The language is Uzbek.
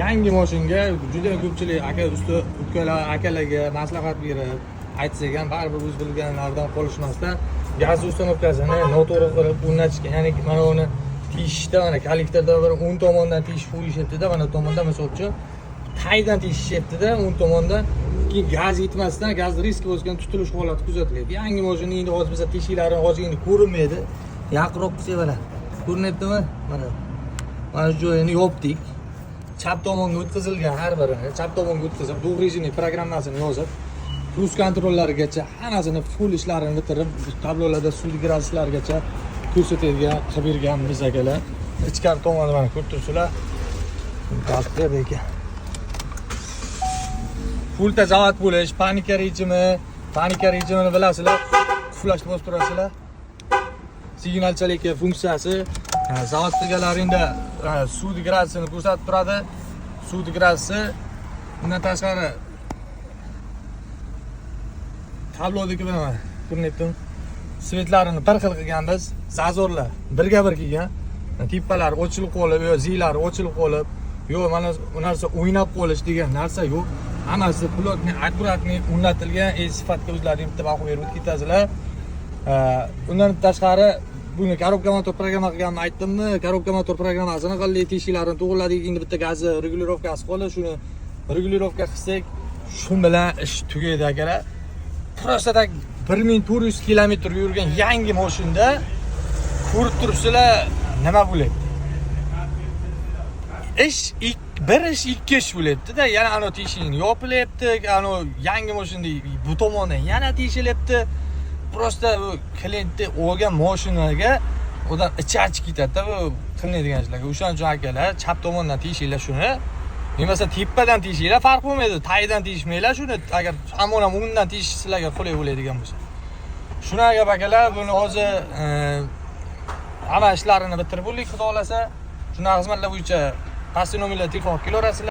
yangi mashinaga juda ko'pchilik aka usta ukalar akalarga maslahat berib aytsak ham baribir o'z bilganlaridan qolishmasdan gaz uстановкасini noto'g'ri qilib o'rnatishgan. Ya'ni mana uni tishishda mana kollektorda bir o'ng tomondan tishib qo'yishyapti-da, mana tomondan misol uchun taydan tishishyapti-da, o'ng tomondan. Keyin gaz yetmasdan gaz riski bo'lgan tutilish holati kuzatiladi. Yangi mashina endi hozir biz teshiklarini hozirgina ko'rinmaydi. Yaqinroq qilsak mana ko'rinyaptimi? Mana shu joyini yopdik. Chap tomonga o'tkazilgan har birini. Chap tomonga o'tkazib, dug'rijini programmasini yozib, kruz kontrollarigacha hammasini full ishlarini bitirib, tablolarda sud graduslargacha ko'rsatadigan qilib berganmiz akalar. Ichkari tomonni mana ko'rib turibsizlar. Gazda ekan. Full zavod bo'lish, panika rejimini bilasizlar. Flashni bosib turasizlar. Signalchalik funksiyasi zavod egalaringda sud gradusini ko'rsatib turadi. Sud gradusi undan tashqari tablodagi mana ko'rinyaptimi? Svetlarini bir xil qilganmiz. Zazorlar birga-bir kelgan. Tippalar ochilib qolib, yo zilari ochilib qolib, yo mana bu narsa o'ynab qolish degan narsa yo'q. Hammasi blokni akkuratni o'rnatilgan, sifatga o'zlaringiz bitta baho berib ketasizlar. Undan tashqari buni korobka motor programma qilganimni aytdimmi? Korobka motor programmasini qildik, teshiklarini to'g'irladik. Endi bitta gazi regulirovkasi qoldi. Shuni regulirovka qilsak, shu bilan ish tugaydi akalar. Просто tak 1400 kilometr yurgan yangi mashinada ko'rib turibsizlar, nima bo'lyapti? Bir ish ikki ish bo'lyapti-da. Yana ana teshik yopilyapti, ana yangi mashinada bu tomondan yana teshilyapti. Просто klientni olgan mashinaga odam ichi ketadi-da, bu qilmaydigan ishlarga. O'shaning uchun akalar, chap tomondan teshinglar shuni. Bo'lmasa tepadan teshinglar, farq bo'lmaydi. Taydan teshmanglar shuni. Agar hamon ham o'ngdan teshish sizlarga qulay bo'ladigan bo'lsa. Shuna gap akalar, buni hozir hamma ishlarini bitirib bo'ldik, xudo xolasa. Shuna xizmatlar bo'yicha pastki nomerlarga telefon qilaverasizlar.